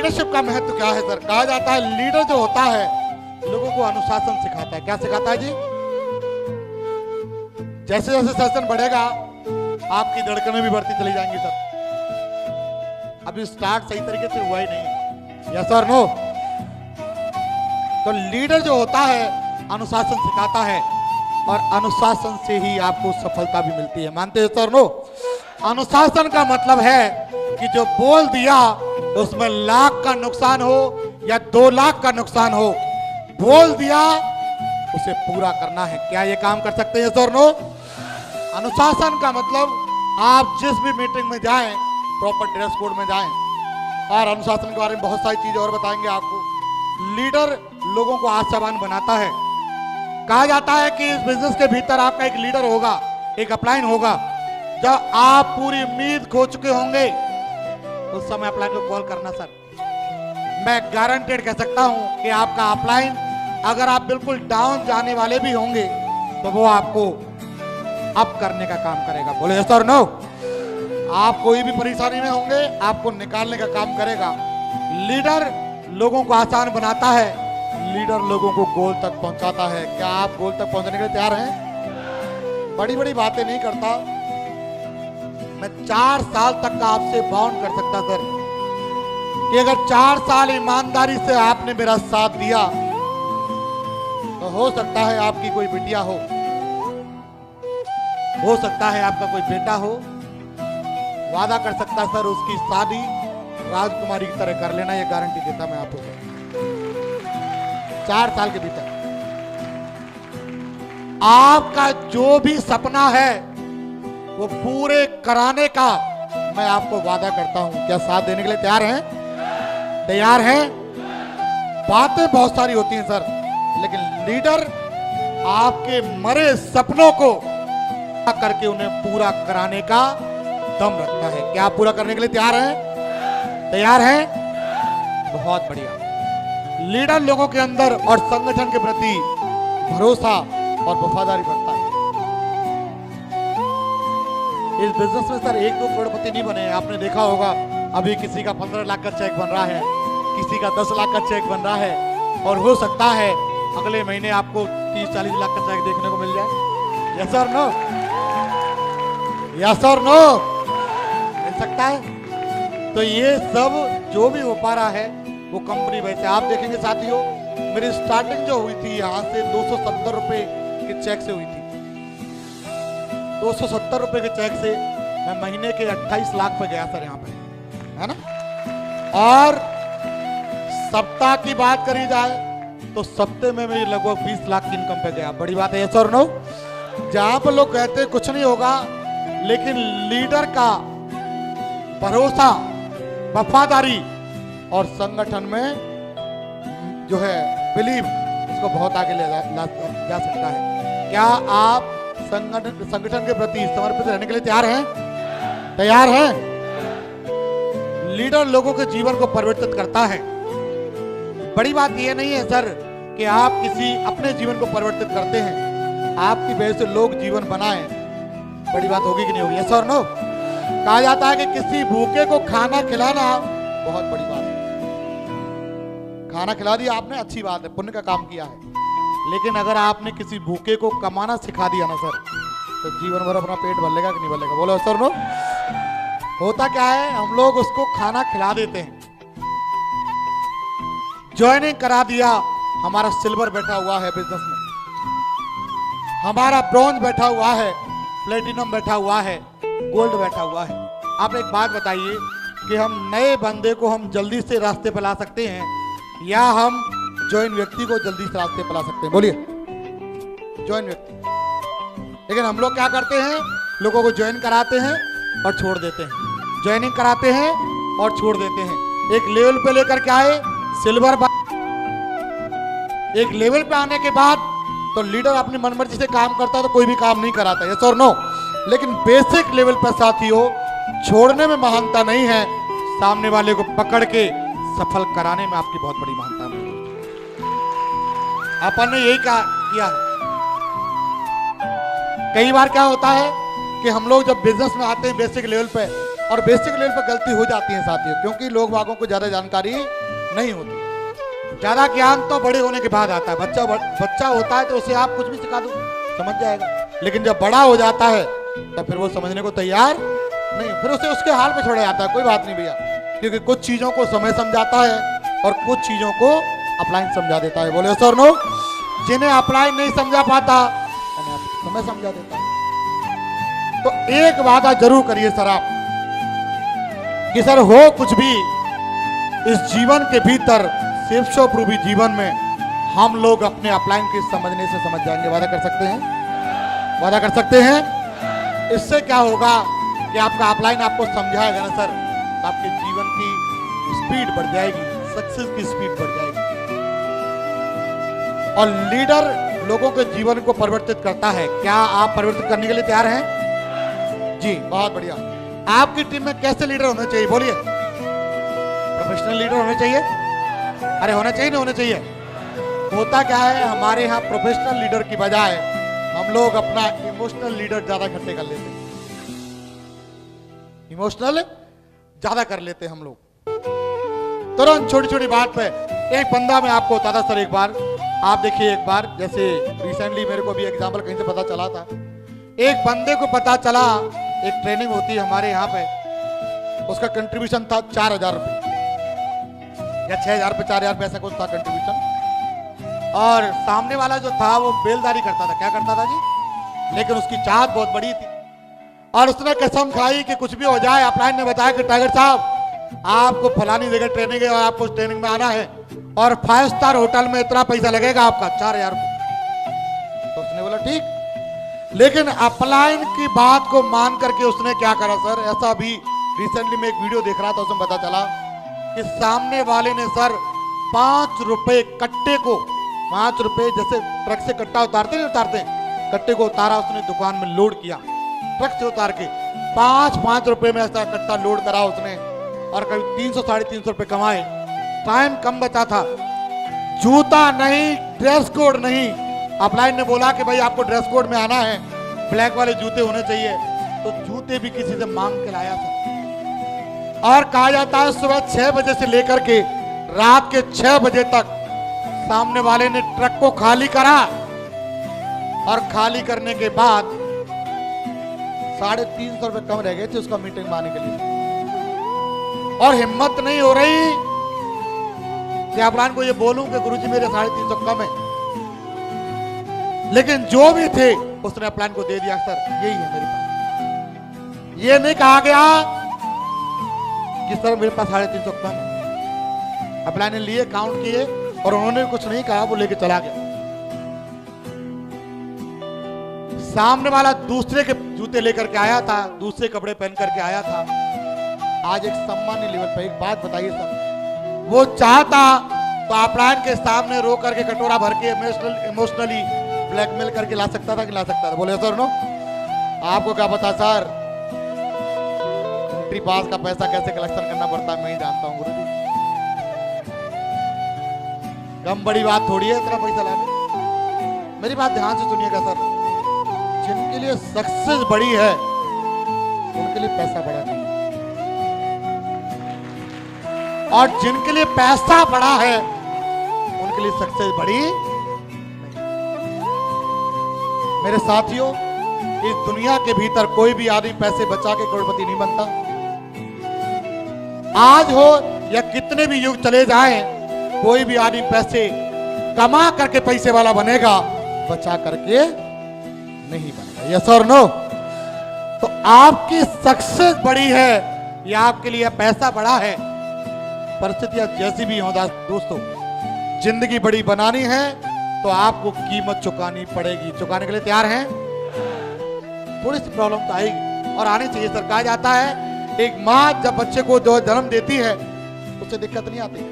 Leadership का महत्व क्या है सर? कहा जाता है लीडर जो होता है लोगों को अनुशासन सिखाता है। क्या सिखाता है जी? जैसे जैसे शासन बढ़ेगा आपकी धड़कनें भी बढ़ती चली जाएंगी सर। अभी स्टार्ट सही तरीके से हुआ ही नहीं है। यस और नो? तो लीडर जो होता है अनुशासन सिखाता है और अनुशासन से ही आपको सफलता भी मिलती है। मानते हो सर? नो? अनुशासन का मतलब है कि जो बोल दिया उसमें लाख का नुकसान हो या 2 लाख का नुकसान हो, बोल दिया उसे पूरा करना है। क्या ये काम कर सकते हैं सर? नो? अनुशासन का मतलब आप जिस भी मीटिंग में जाएं प्रॉपर ड्रेस कोड में जाएं। और अनुशासन के बारे में बहुत सारी चीजें और बताएंगे आपको। लीडर लोगों को आशावान बनाता है। कहा जाता है कि इस बिजनेस के भीतर आपका एक लीडर होगा, एक अपलाइन होगा। जब आप पूरी उम्मीद खो चुके होंगे उस समय अपलाइन को कॉल करना सर। मैं गारंटेड कह सकता हूं कि आपका अपलाइन अगर आप बिल्कुल डाउन जाने वाले भी होंगे तो वो आपको अप करने का काम करेगा। बोले सर? नो? आप कोई भी परेशानी में होंगे आपको निकालने का काम करेगा। लीडर लोगों को आसान बनाता है, लीडर लोगों को गोल तक पहुंचाता है। क्या आप गोल तक पहुंचने के लिए तैयार हैं? बड़ी बड़ी बातें नहीं करता मैं। 4 साल तक का आपसे बाउंड कर सकता सर कि अगर 4 साल ईमानदारी से आपने मेरा साथ दिया तो हो सकता है आपकी कोई बिटिया हो सकता है आपका कोई बेटा हो। वादा कर सकता सर उसकी शादी राजकुमारी की तरह कर लेना, ये गारंटी देता मैं आपको। 4 साल के भीतर आपका जो भी सपना है वो पूरे कराने का मैं आपको वादा करता हूं। क्या साथ देने के लिए तैयार हैं? तैयार हैं? बातें बहुत सारी होती हैं सर, लेकिन लीडर आपके मरे सपनों को करके उन्हें पूरा कराने का दम रखता है। क्या आप पूरा करने के लिए तैयार हैं? तैयार हैं? बहुत बढ़िया। लीडर लोगों के अंदर और संगठन के प्रति भरोसा और वफादारी बढ़ता है। इस बिजनेस में सर 1-2 करोड़पति नहीं बने। आपने देखा होगा अभी किसी का 15 लाख का चेक बन रहा है, किसी का 10 लाख का चेक बन रहा है, और हो सकता है अगले महीने आपको 30-40 लाख का चेक देखने को मिल जाए। यस और नो? यस और नो? मिल सकता है। तो ये सब जो भी हो पा रहा है वो कंपनी वैसे आप देखेंगे साथियों। मेरी स्टार्टिंग जो हुई थी यहाँ से 270 रुपए के चेक से हुई थी। 270 रुपए के चेक से मैं महीने के 28 लाख पे गया सर यहाँ पे, है ना? और सप्ताह की बात करी जाए तो सप्ते में मेरी लगभग 20 लाख की इनकम पे गया। बड़ी बात है यस और नो? जहां पर लोग कहते हैं कुछ नहीं होगा, लेकिन लीडर का भरोसा, वफादारी और संगठन में जो है बिलीव, उसको बहुत आगे ले जा सकता है। क्या आप संगठन के प्रति समर्पित रहने के लिए तैयार हैं? तैयार हैं? लीडर लोगों के जीवन को परिवर्तित करता है। बड़ी बात यह नहीं है सर कि आप किसी अपने जीवन को परिवर्तित करते हैं, आपकी वजह से लोग जीवन बनाएं। बड़ी बात होगी कि नहीं होगी? यस और नो? कहा जाता है कि किसी भूखे को खाना खिलाना बहुत बड़ी बात है। खाना खिला दिया आपने, अच्छी बात है, पुण्य का काम किया है। लेकिन अगर आपने किसी भूखे को कमाना सिखा दिया ना सर, तो जीवन भर अपना पेट भर लेगा कि नहीं भर लेगा? बोलो सर नो? होता क्या है, हम लोग उसको खाना खिला देते हैं, ज्वाइनिंग करा दिया, हमारा सिल्वर बैठा हुआ है बिजनेस में, हमारा ब्रॉन्ज बैठा हुआ है, प्लेटिनम बैठा हुआ है, गोल्ड बैठा हुआ है। आप एक बात बताइए कि हम नए बंदे को हम जल्दी से रास्ते पर ला सकते हैं या हम ज्वाइन व्यक्ति को जल्दी से रास्ते पर ला सकते हैं? बोलिए। ज्वाइन व्यक्ति। लेकिन हम लोग क्या करते हैं, लोगों को ज्वाइन कराते हैं और छोड़ देते हैं, ज्वाइनिंग कराते हैं और छोड़ देते हैं। एक लेवल पे लेकर के आए सिल्वर, एक लेवल पे आने के बाद तो लीडर अपनी मनमर्जी से काम करता है तो कोई भी काम नहीं कराता, यस और नो? लेकिन बेसिक लेवल पर साथियों छोड़ने में महानता नहीं है, सामने वाले को पकड़ के सफल कराने में आपकी बहुत बड़ी महानता है। अपन ने यही किया है। कई बार क्या होता है कि हम लोग जब बिजनेस में आते हैं बेसिक लेवल पे और बेसिक लेवल पर गलती हो जाती है साथियों, क्योंकि लोग बागों को ज्यादा जानकारी नहीं होती। ज्यादा ज्ञान तो बड़े होने के बाद आता है। बच्चा होता है तो उसे आप कुछ भी सिखा दो समझ जाएगा, लेकिन जब बड़ा हो जाता है तब फिर वो समझने को तैयार नहीं, फिर उसे उसके हाल पे छोड़ा जाता है। कोई बात नहीं भैया, क्योंकि कुछ चीजों को समय समझाता है और कुछ चीजों को अपलाइन समझा देता है। बोले सर नो, जिन्हें अपलाइन नहीं समझा पाता उन्हें समय समझा देता है। तो एक वादा जरूर करिए सर आप कि सर हो कुछ भी इस जीवन के भीतर सेफ्शोप्रूफी जीवन में हम लोग अपने अपलाइन के समझने से समझ जाएंगे। वादा कर सकते हैं? वादा कर सकते हैं? इससे क्या होगा कि आपका अपलाइन आपको समझाएगा ना सर, तो आपके जीवन की स्पीड बढ़ जाएगी, सक्सेस की स्पीड बढ़ जाएगी। और लीडर लोगों के जीवन को परिवर्तित करता है। क्या आप परिवर्तित करने के लिए तैयार हैं? जी बहुत बढ़िया। आपकी टीम में कैसे लीडर होने चाहिए बोलिए? प्रोफेशनल लीडर होने चाहिए? अरे होना चाहिए ना होना चाहिए? होता क्या है, हमारे यहाँ प्रोफेशनल लीडर की बजाय हम लोग अपना इमोशनल लीडर ज्यादा इकट्ठे कर लेते हैं। इमोशनल ज्यादा कर लेते हैं हम लोग। तुरंत छोटी छोटी बात पे एक बंदा मैं आपको बताता सर, एक बार आप देखिए, एक बार जैसे रिसेंटली मेरे को भी एग्जाम्पल कहीं से पता चला था। एक बंदे को पता चला, एक ट्रेनिंग होती है हमारे यहाँ पे, उसका कंट्रीब्यूशन था 4,000 रुपये या 6,000 रुपये, 4,000 रुपये ऐसा कुछ था कंट्रीब्यूशन। और सामने वाला जो था वो बेलदारी करता था। क्या करता था जी? लेकिन उसकी चाहत बहुत बड़ी थी और उसने कसम खाई कि कुछ भी हो जाए। अपलाइन ने बताया कि टाइगर साहब आपको फलानी जगह ट्रेनिंग है और आपको उस ट्रेनिंग में आना है और 5 स्टार होटल में इतना पैसा लगेगा आपका 4,000 रुपये। तो उसने बोला ठीक, लेकिन अपलाइन की बात को मान करके उसने क्या करा सर, ऐसा भी रिसेंटली में एक वीडियो देख रहा था, उसमें पता चला कि सामने वाले ने सर 5 रुपए कट्टे को, 5 रुपए जैसे ट्रक से कट्टा उतारते नहीं उतारते, कट्टे को उतारा उसने, दुकान में लोड किया ट्रक से उतार के 5-5 रुपए में ऐसा कट्टा लोड करा उसने और करीब 300-350 रुपए कमाए। टाइम कम बचा था, जूता नहीं, ड्रेस कोड नहीं। अपलाइन ने बोला कि भाई आपको ड्रेस कोड में आना है, ब्लैक वाले जूते होने चाहिए, तो जूते भी किसी से मांग के लाया था। और कहा जाता है सुबह 6 बजे से लेकर के रात के 6 बजे तक सामने वाले ने ट्रक को खाली करा और खाली करने के बाद 350 रुपए कम रह गए थे उसका मीटिंग में आने के लिए। और हिम्मत नहीं हो रही कि अपलाइन को ये बोलूं कि गुरुजी मेरे 350 कम है, लेकिन जो भी थे उसने अपलाइन को दे दिया सर यही है मेरे पास। ये नहीं कहा गया कि सर मेरे पास 350 कम है। अपलाइन ने लिए, काउंट किए और उन्होंने कुछ नहीं कहा, वो लेके चला गया। सामने वाला दूसरे के जूते लेकर के आया था, दूसरे कपड़े पहन करके आया था। आज एक सम्मान्य लेवल पर एक बात बताइए सर, वो चाहता तो अपलाइन के सामने रो करके कटोरा भर के इमोशनली ब्लैकमेल करके ला सकता था कि ला सकता था? बोले सर नो, आपको क्या पता सर, एंट्री पास का पैसा कैसे कलेक्शन करना पड़ता है मैं ही जानता हूँ गुरुजी। कम बड़ी बात थोड़ी है इतना पैसा लाना। मेरी बात ध्यान से सुनिएगा सर, जिनके लिए सक्सेस बड़ी है उनके लिए पैसा बड़ा नहीं, और जिनके लिए पैसा बड़ा है उनके लिए सक्सेस बड़ी नहीं। मेरे साथियों, इस दुनिया के भीतर कोई भी आदमी पैसे बचा के करोड़पति नहीं बनता। आज हो या कितने भी युग चले जाएं, कोई भी आदमी पैसे कमा करके पैसे वाला बनेगा, बचा करके नहीं बनेगा। यस और नो? तो आपकी सक्सेस बड़ी है या आपके लिए पैसा बड़ा है? परिस्थितियां जैसी भी हो दोस्तों, जिंदगी बड़ी बनानी है तो आपको कीमत चुकानी पड़ेगी। चुकाने के लिए तैयार हैं? थोड़ी सी प्रॉब्लम तो आएगी और आनी चाहिए सर। कहा जाता है एक माँ जब बच्चे को जो जन्म देती है उससे दिक्कत नहीं आती,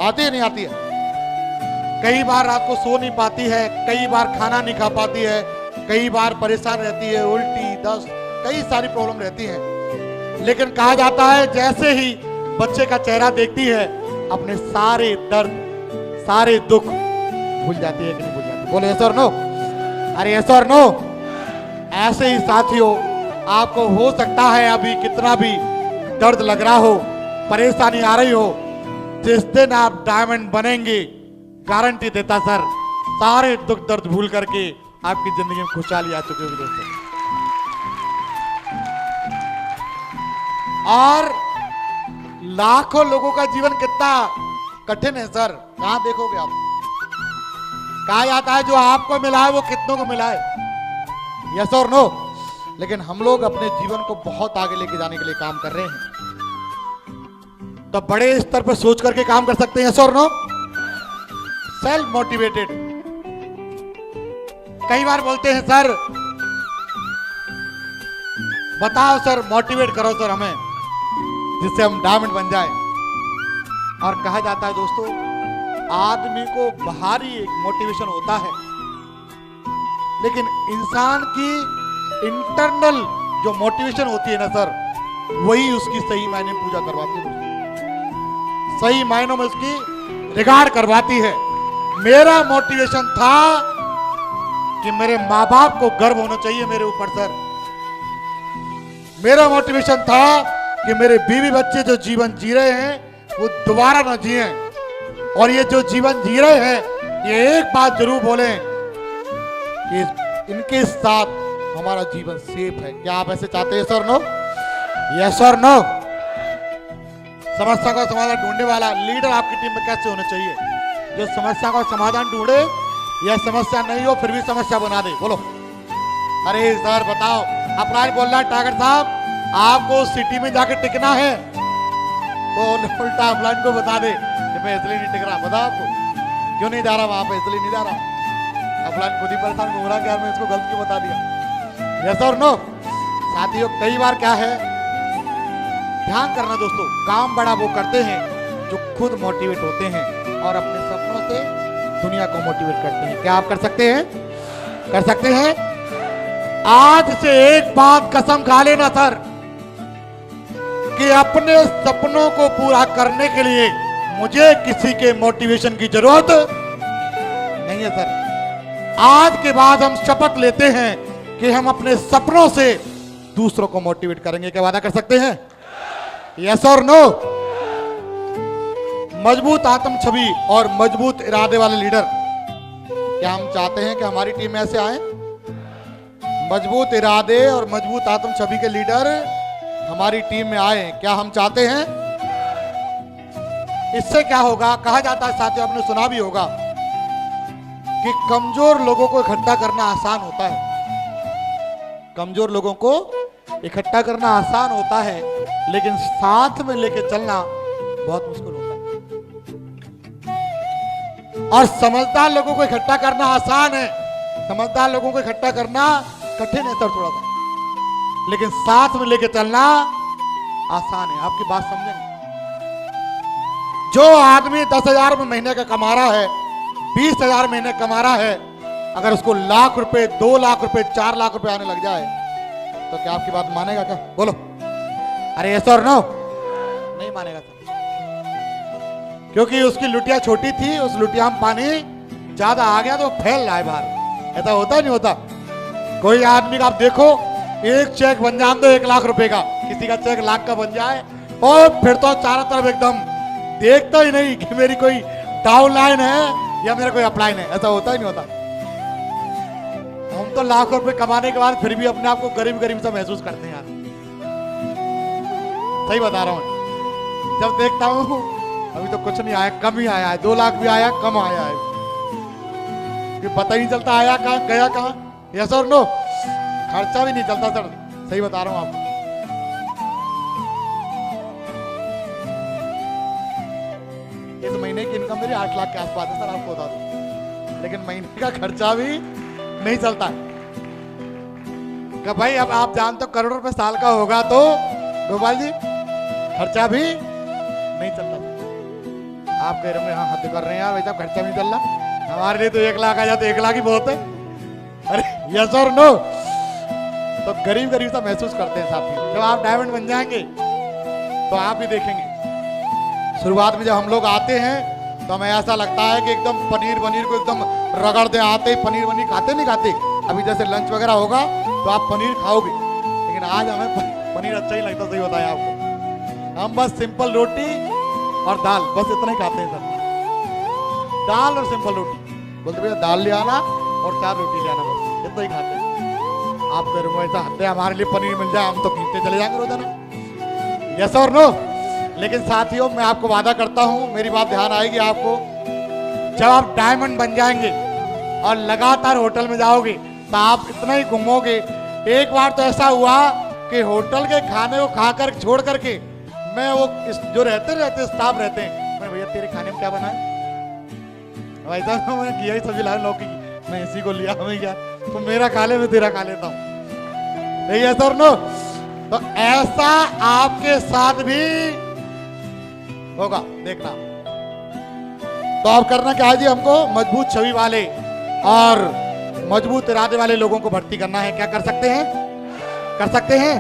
आती है नहीं आती है। कई बार रात को सो नहीं पाती है, कई बार खाना नहीं खा पाती है, कई बार परेशान रहती है, उल्टी दस्त कई सारी प्रॉब्लम रहती है। लेकिन कहा जाता है जैसे ही बच्चे का चेहरा देखती है अपने सारे दर्द सारे दुख भूल जाती है कि नहीं भूल जाती? बोले यस और नो? अरे यस और नो? ऐसे ही साथियों आपको हो सकता है अभी कितना भी दर्द लग रहा हो, परेशानी आ रही हो, जिस दिन आप डायमंड बनेंगे, गारंटी देता सर, सारे दुख दर्द भूल करके आपकी जिंदगी में खुशहाली आ चुकी होगी दोस्तों। और लाखों लोगों का जीवन कितना कठिन है सर, कहां देखोगे आप? कहा जाता है जो आपको मिला है वो कितनों को मिला है, यस और नो? लेकिन हम लोग अपने जीवन को बहुत आगे लेके जाने के लिए काम कर रहे हैं, तो बड़े स्तर पर सोच करके काम कर सकते हैं, यस और नो? Self motivated. कई बार बोलते हैं सर, बताओ सर, मोटिवेट करो सर हमें, जिससे हम डायमंड बन जाए। और कहा जाता है दोस्तों, आदमी को बाहरी एक मोटिवेशन होता है, लेकिन इंसान की इंटरनल जो मोटिवेशन होती है ना सर, वही उसकी सही मायने में पूजा करवाती है दोस्तों, सही मायनों में उसकी रिगार्ड करवाती है। मेरा मोटिवेशन था कि मेरे माँ बाप को गर्व होना चाहिए मेरे ऊपर सर। मेरा मोटिवेशन था कि मेरे बीवी बच्चे जो जीवन जी रहे हैं वो दोबारा ना जिए, और ये जो जीवन जी रहे हैं ये एक बात जरूर बोलें कि इनके साथ हमारा जीवन सेफ है। क्या आप ऐसे चाहते हैं सर? नो? यस और नो? समस्या का समाधान ढूंढने वाला लीडर आपकी टीम में कैसे होना चाहिए? जो समस्या का समाधान ढूंढे, यह समस्या नहीं हो फिर भी समस्या बना दे। बोलो। अरे सर बताओ, अपना बोल रहा है टाइगर साहब, आपको सिटी में जाके टिकना है तो उल्टा अपलाइन को बता दे कि मैं इसलिए नहीं टिक रहा। बताओ आपको क्यों नहीं जा रहा वहां पे, इसलिए नहीं जा रहा। अपलाइन खुद ही परेशान घूम रहा कि यार मैं इसको गलत क्यों बता दिया। यस और नो? साथियों, कई बार क्या है, ध्यान करना दोस्तों, काम बड़ा वो करते हैं जो खुद मोटिवेट होते हैं और अपने सपनों से दुनिया को मोटिवेट करते हैं। क्या आप कर सकते हैं? कर सकते हैं? आज से एक बात कसम खा लेना सर, कि अपने सपनों को पूरा करने के लिए मुझे किसी के मोटिवेशन की जरूरत नहीं है सर। आज के बाद हम शपथ लेते हैं कि हम अपने सपनों से दूसरों को मोटिवेट करेंगे। क्या वादा कर सकते हैं? यस और नो? मजबूत आत्म छवि और मजबूत इरादे वाले लीडर, क्या हम चाहते हैं कि हमारी टीम में ऐसे आए? मजबूत इरादे और मजबूत आत्म छवि के लीडर हमारी टीम में आए, क्या हम चाहते हैं? इससे क्या होगा, कहा जाता है साथियों, आपने सुना भी होगा कि कमजोर लोगों को इकट्ठा करना आसान होता है। कमजोर लोगों को इकट्ठा करना आसान होता है, लेकिन साथ में लेके चलना बहुत मुश्किल होता है। और समझदार लोगों को इकट्ठा करना आसान है, समझदार लोगों को इकट्ठा करना कठिन है सर थोड़ा सा, लेकिन साथ में लेके चलना आसान है। आपकी बात समझेंगे? जो आदमी 10,000 में महीने का कमा रहा है, 20,000 महीने कमा रहा है, अगर उसको लाख रुपए, 2 लाख रुपए, 4 लाख रुपए आने लग जाए तो क्या आपकी बात मानेगा? क्या बोलो? अरे यस और नो? नहीं मानेगा सर, क्योंकि उसकी लुटिया छोटी थी, उस लुटिया में पानी ज्यादा आ गया तो फैल रहा है बाहर। ऐसा होता नहीं होता? कोई आदमी का आप देखो, एक चेक बन जाए तो 1 लाख रुपए का, किसी का चेक लाख का बन जाए और फिर तो चारों तरफ एकदम देखता ही नहीं कि मेरी कोई डाउन लाइन है या मेरा कोई अपलाइन है। ऐसा होता ही नहीं होता? हम तो लाखों रुपए कमाने के बाद फिर भी अपने आप को गरीब गरीब सा महसूस करते हैं यार। सही बता रहा हूं, जब देखता हूं अभी तो कुछ नहीं आया, कम ही आया है, 2 लाख भी आया, कम आया है, कि पता ही नहीं चलता आया कहां गया कहां। यस और नो? खर्चा भी नहीं चलता सर, सही बता रहा हूं आपको। इस महीने की इनकम मेरी 8 लाख के आसपास है सर, आपको बता दूं, लेकिन महीने का खर्चा भी नहीं चलता है। कि भाई अब आप जानते हो करोड़ों रुपए साल का होगा तो गोपाल जी खर्चा भी नहीं चलता। आप कह रहे हैं हाँ हद कर रहे हैं यार, भाई साहब खर्चा नहीं चल रहा, हमारे लिए तो 1 लाख आ जाए तो 1 लाख ही बहुत है। अरे यस और नो? तो गरीब गरीब सा महसूस करते हैं साथी। जब आप डायमंड बन जाएंगे तो आप भी देखेंगे, शुरुआत में जब हम लोग आते हैं तो हमें ऐसा लगता है कि एकदम पनीर वनीर को एकदम रगड़ दे, आते ही पनीर वनीर खाते नहीं खाते। अभी जैसे लंच वगैरह होगा तो आप पनीर खाओगे, लेकिन लेकिन आज हमें पनीर अच्छा ही लगता, सही बताया आपको। हम बस सिंपल रोटी और दाल, बस इतना ही खाते हैं सर। दाल और सिंपल रोटी, बोलते भैया दाल ले आना और 4 रोटी ले आना, बस इतना ही खाते हैं। आप करूँगा ऐसा हत्या, हमारे लिए पनीर मिल जाए हम तो खींचते चले जाएंगे रोजाना। यस और नो? लेकिन साथियों मैं आपको वादा करता हूँ, मेरी बात ध्यान आएगी आपको, जब आप डायमंड बन जाएंगे और लगातार होटल में जाओगे तो आप इतना ही घूमोगे। एक बार तो ऐसा हुआ कि होटल के खाने को खाकर छोड़ करके मैं वो जो रहते स्टाफ रहते हैं, मैं भैया तेरे खाने में क्या बना है भाई साहब, मैंने किया ही सब्जी लाया लौकी की, मैं इसी को लिया, मैं क्या तो मेरा खा ले मैं तेरा खा लेता हूँ। नहीं है सर नो? तो ऐसा आपके साथ भी होगा, देखना। तो आप करना क्या है जी, हमको मजबूत छवि वाले और मजबूत इरादे वाले लोगों को भर्ती करना है। क्या कर सकते हैं? कर सकते हैं?